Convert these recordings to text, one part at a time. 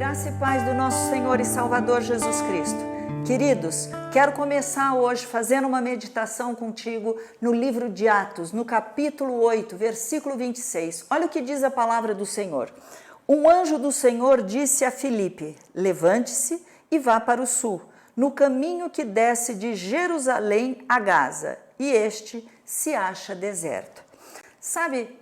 graça e paz do nosso Senhor e Salvador Jesus Cristo. Queridos, quero começar hoje fazendo uma meditação contigo no livro de Atos, no capítulo 8, versículo 26. Olha o que diz a palavra do Senhor. Um anjo do Senhor disse a Filipe: levante-se e vá para o sul, no caminho que desce de Jerusalém a Gaza, e este se acha deserto. Sabe,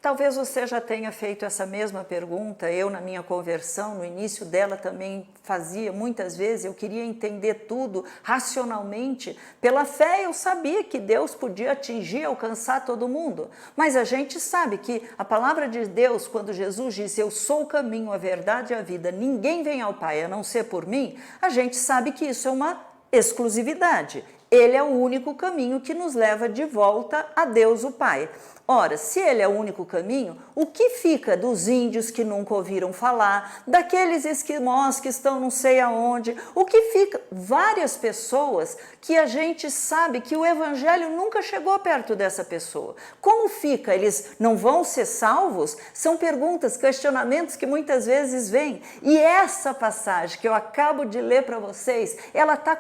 talvez você já tenha feito essa mesma pergunta. Eu, na minha conversão, no início dela também fazia muitas vezes. Eu queria entender tudo racionalmente. Pela fé eu sabia que Deus podia atingir, alcançar todo mundo. Mas a gente sabe que a palavra de Deus, quando Jesus disse: eu sou o caminho, a verdade e a vida, ninguém vem ao Pai a não ser por mim, a gente sabe que isso é uma exclusividade. Ele é o único caminho que nos leva de volta a Deus o Pai. Ora, se ele é o único caminho, o que fica dos índios que nunca ouviram falar, daqueles esquimós que estão não sei aonde, o que fica? Várias pessoas que a gente sabe que o evangelho nunca chegou perto dessa pessoa. Como fica? Eles não vão ser salvos? São perguntas, questionamentos que muitas vezes vêm. E essa passagem que eu acabo de ler para vocês, ela está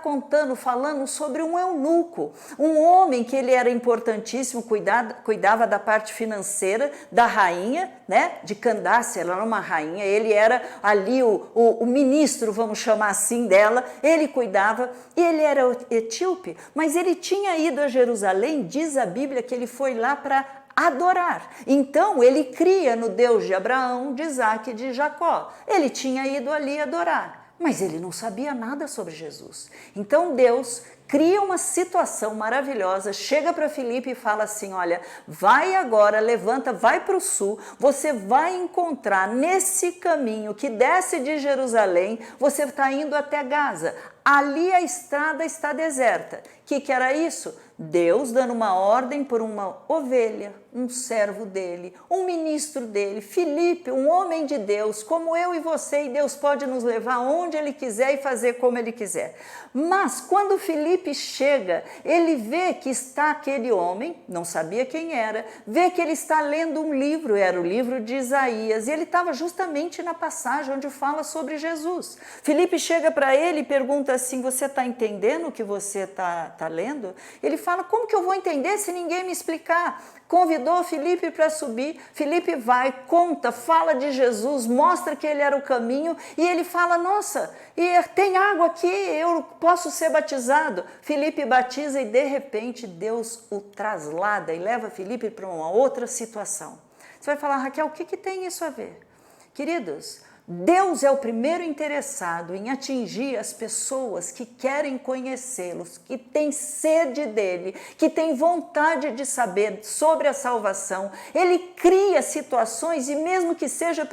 falando sobre um eunuco, um homem que ele era importantíssimo, cuidava da parte financeira da rainha, né, de Candace. Ela era uma rainha, ele era ali o ministro, vamos chamar assim, dela, ele cuidava, e ele era etíope, mas ele tinha ido a Jerusalém. Diz a Bíblia que ele foi lá para adorar. Então ele cria no Deus de Abraão, de Isaac e de Jacó. Ele tinha ido ali adorar, mas ele não sabia nada sobre Jesus. Então Deus cria uma situação maravilhosa, chega para Filipe e fala assim: olha, vai agora, levanta, vai para o sul, você vai encontrar nesse caminho que desce de Jerusalém, você está indo até Gaza, ali a estrada está deserta. O que era isso? Deus dando uma ordem por uma ovelha, um servo dele, um ministro dele, Filipe, um homem de Deus, como eu e você, e Deus pode nos levar onde Ele quiser e fazer como Ele quiser. Mas quando Filipe chega, ele vê que está aquele homem, não sabia quem era, vê que ele está lendo um livro, era o livro de Isaías, e ele estava justamente na passagem onde fala sobre Jesus. Filipe chega para ele e pergunta assim: você está entendendo o que você está lendo? Ele fala: como que eu vou entender se ninguém me explicar? Convidou Filipe para subir, Filipe vai, conta, fala de Jesus, mostra que ele era o caminho, e ele fala: nossa, e tem água aqui, eu posso ser batizado. Filipe batiza e de repente Deus o traslada e leva Filipe para uma outra situação. Você vai falar: Raquel, o que tem isso a ver? Queridos, Deus é o primeiro interessado em atingir as pessoas que querem conhecê-los, que têm sede dele, que têm vontade de saber sobre a salvação. Ele cria situações, e mesmo que seja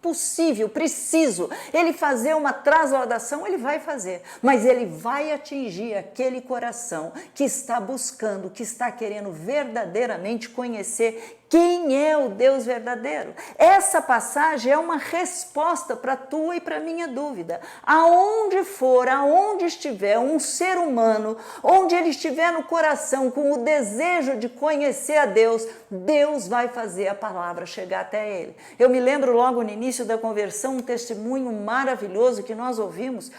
possível, preciso, ele fazer uma trasladação, ele vai fazer. Mas ele vai atingir aquele coração que está buscando, que está querendo verdadeiramente conhecer quem é o Deus verdadeiro. Essa passagem é uma resposta para a tua e para a minha dúvida. Aonde for, aonde estiver um ser humano, onde ele estiver no coração com o desejo de conhecer a Deus, Deus vai fazer a palavra chegar até ele. Eu me lembro logo no início da conversão um testemunho maravilhoso que nós ouvimos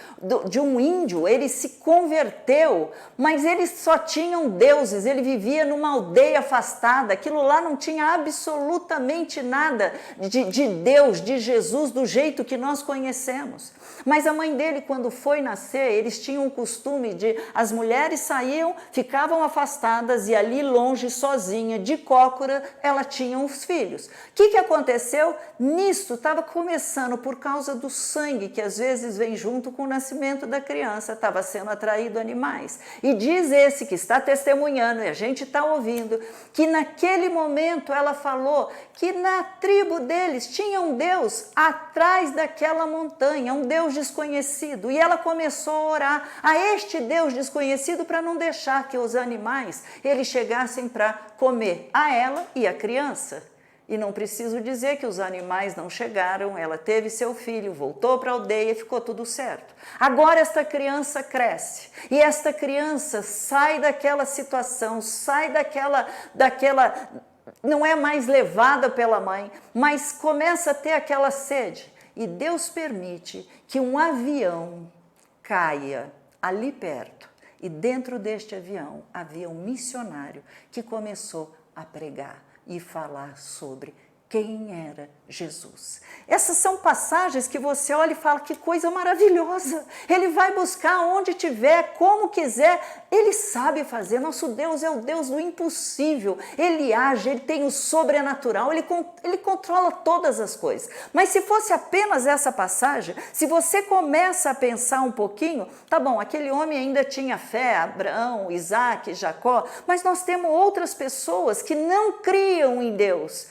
de um índio. Ele se converteu, mas eles só tinham deuses, ele vivia numa aldeia afastada, aquilo lá não tinha absolutamente nada de Deus, de Jesus, do jeito que nós conhecemos. Mas a mãe dele, quando foi nascer, eles tinham o costume de, as mulheres saíam, ficavam afastadas, e ali longe, sozinha, de cócora, ela tinha os filhos. O que aconteceu? Nisso estava começando, por causa do sangue que às vezes vem junto com o nascimento da criança, estava sendo atraído animais. E diz esse que está testemunhando, e a gente está ouvindo, que naquele momento ela falou que na tribo deles tinha um Deus atrás daquela montanha, um Deus desconhecido, e ela começou a orar a este Deus desconhecido para não deixar que os animais eles chegassem para comer a ela e a criança. E não preciso dizer que os animais não chegaram, ela teve seu filho, voltou para a aldeia e ficou tudo certo. Agora esta criança cresce, e esta criança sai daquela situação, sai daquela não é mais levada pela mãe, mas começa a ter aquela sede. e Deus permite que um avião caia ali perto. E dentro deste avião havia um missionário que começou a pregar e falar sobre quem era Jesus. Essas são passagens que você olha e fala, que coisa maravilhosa. Ele vai buscar onde tiver, como quiser. Ele sabe fazer. Nosso Deus é o Deus do impossível. Ele age, ele tem o sobrenatural, ele controla todas as coisas. Mas se fosse apenas essa passagem, se você começa a pensar um pouquinho, tá bom, aquele homem ainda tinha fé, Abraão, Isaac, Jacó, mas nós temos outras pessoas que não criam em Deus,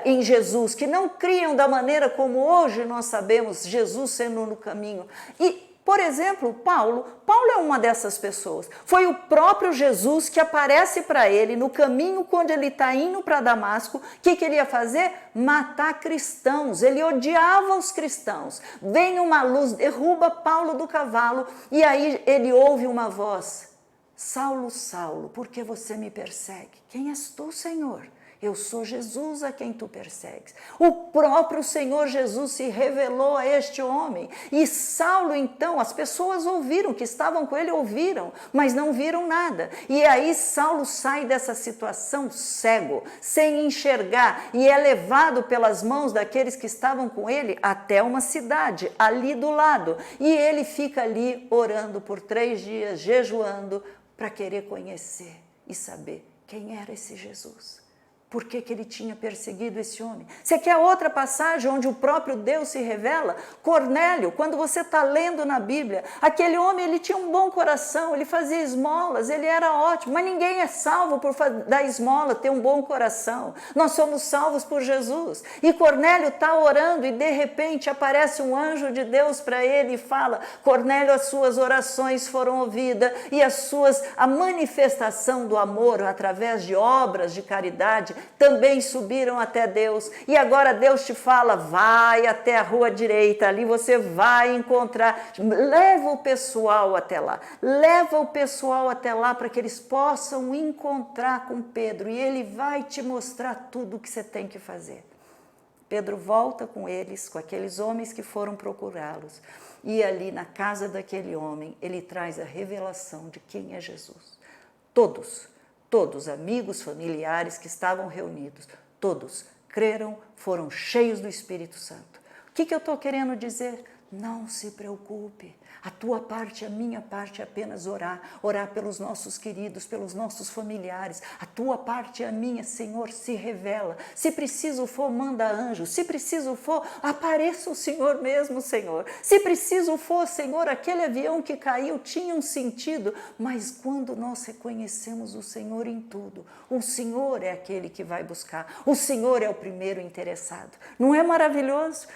em Jesus, que não criam da maneira como hoje nós sabemos Jesus sendo no caminho. E, por exemplo, Paulo é uma dessas pessoas. Foi o próprio Jesus que aparece para ele no caminho quando ele está indo para Damasco. O que ele ia fazer? Matar cristãos. Ele odiava os cristãos. Vem uma luz, derruba Paulo do cavalo e aí ele ouve uma voz: Saulo, Saulo, por que você me persegue? Quem és tu, Senhor? Eu sou Jesus a quem tu persegues. O próprio Senhor Jesus se revelou a este homem. E Saulo, então, as pessoas ouviram, que estavam com ele, ouviram, mas não viram nada. E aí Saulo sai dessa situação cego, sem enxergar, e é levado pelas mãos daqueles que estavam com ele até uma cidade, ali do lado. E ele fica ali orando por 3 dias, jejuando, para querer conhecer e saber quem era esse Jesus. Por que ele tinha perseguido esse homem? Você quer outra passagem onde o próprio Deus se revela? Cornélio, quando você está lendo na Bíblia, aquele homem, ele tinha um bom coração, ele fazia esmolas, ele era ótimo, mas ninguém é salvo por dar esmola, ter um bom coração. Nós somos salvos por Jesus. E Cornélio está orando e de repente aparece um anjo de Deus para ele e fala: Cornélio, as suas orações foram ouvidas e a manifestação do amor através de obras de caridade também subiram até Deus. E agora Deus te fala: vai até a rua direita, ali você vai encontrar, leva o pessoal até lá, para que eles possam encontrar com Pedro, e ele vai te mostrar tudo o que você tem que fazer. Pedro volta com eles, com aqueles homens que foram procurá-los, e ali na casa daquele homem, ele traz a revelação de quem é Jesus. Todos, amigos, familiares que estavam reunidos, todos creram, foram cheios do Espírito Santo. O que eu estou querendo dizer? Não se preocupe. A tua parte e a minha parte é apenas orar pelos nossos queridos, pelos nossos familiares. A tua parte e a minha, Senhor, se revela. Se preciso for, manda anjo. Se preciso for, apareça o Senhor mesmo, Senhor. Se preciso for, Senhor, aquele avião que caiu tinha um sentido, mas quando nós reconhecemos o Senhor em tudo, o Senhor é aquele que vai buscar. O Senhor é o primeiro interessado. Não é maravilhoso?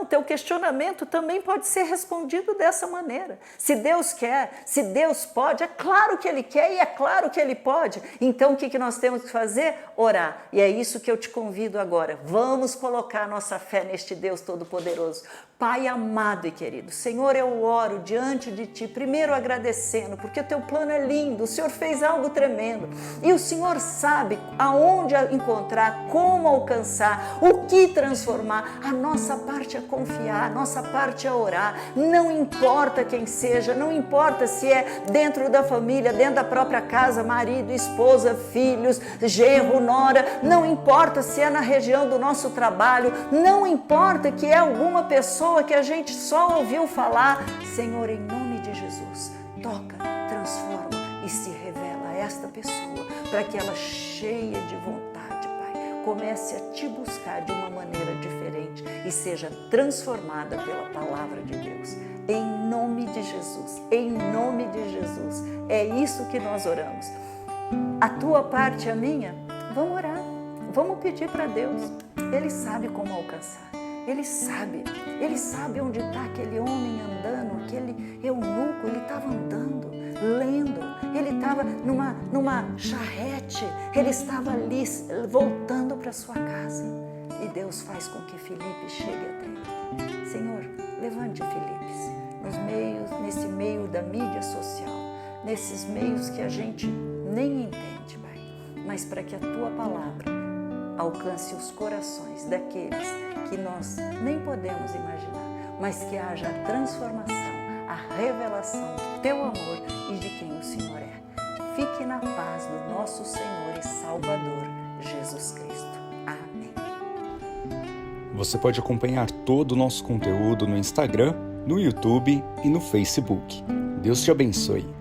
Teu questionamento também pode ser respondido dessa maneira. Se Deus quer, se Deus pode, é claro que Ele quer e é claro que Ele pode. Então o que nós temos que fazer? Orar. E é isso que eu te convido agora. Vamos colocar nossa fé neste Deus Todo-Poderoso. Pai amado e querido, Senhor, eu oro diante de Ti, primeiro agradecendo, porque o Teu plano é lindo, o Senhor fez algo tremendo, e o Senhor sabe aonde encontrar, como alcançar, o que transformar. A nossa parte é confiar, a nossa parte é orar, não importa quem seja, não importa se é dentro da família, dentro da própria casa, marido, esposa, filhos, genro, nora, não importa se é na região do nosso trabalho, não importa que é alguma pessoa que a gente só ouviu falar. Senhor, em nome de Jesus, toca, transforma e se revela a esta pessoa, para que ela, cheia de vontade, Pai, comece a Te buscar de uma maneira diferente e seja transformada pela palavra de Deus. Em nome de Jesus, em nome de Jesus, é isso que nós oramos. A tua parte e a minha, vamos orar, vamos pedir para Deus. Ele sabe como alcançar. Ele sabe onde está aquele homem andando, aquele eunuco, ele estava andando, lendo, ele estava numa charrete, ele estava ali voltando para sua casa. E Deus faz com que Filipe chegue até ele. Senhor, levante Filipe nesse meio da mídia social, nesses meios que a gente nem entende, Pai, mas para que a Tua palavra alcance os corações daqueles que nós nem podemos imaginar, mas que haja a transformação, a revelação do Teu amor e de quem o Senhor é. Fique na paz do nosso Senhor e Salvador, Jesus Cristo. Amém. Você pode acompanhar todo o nosso conteúdo no Instagram, no YouTube e no Facebook. Deus te abençoe.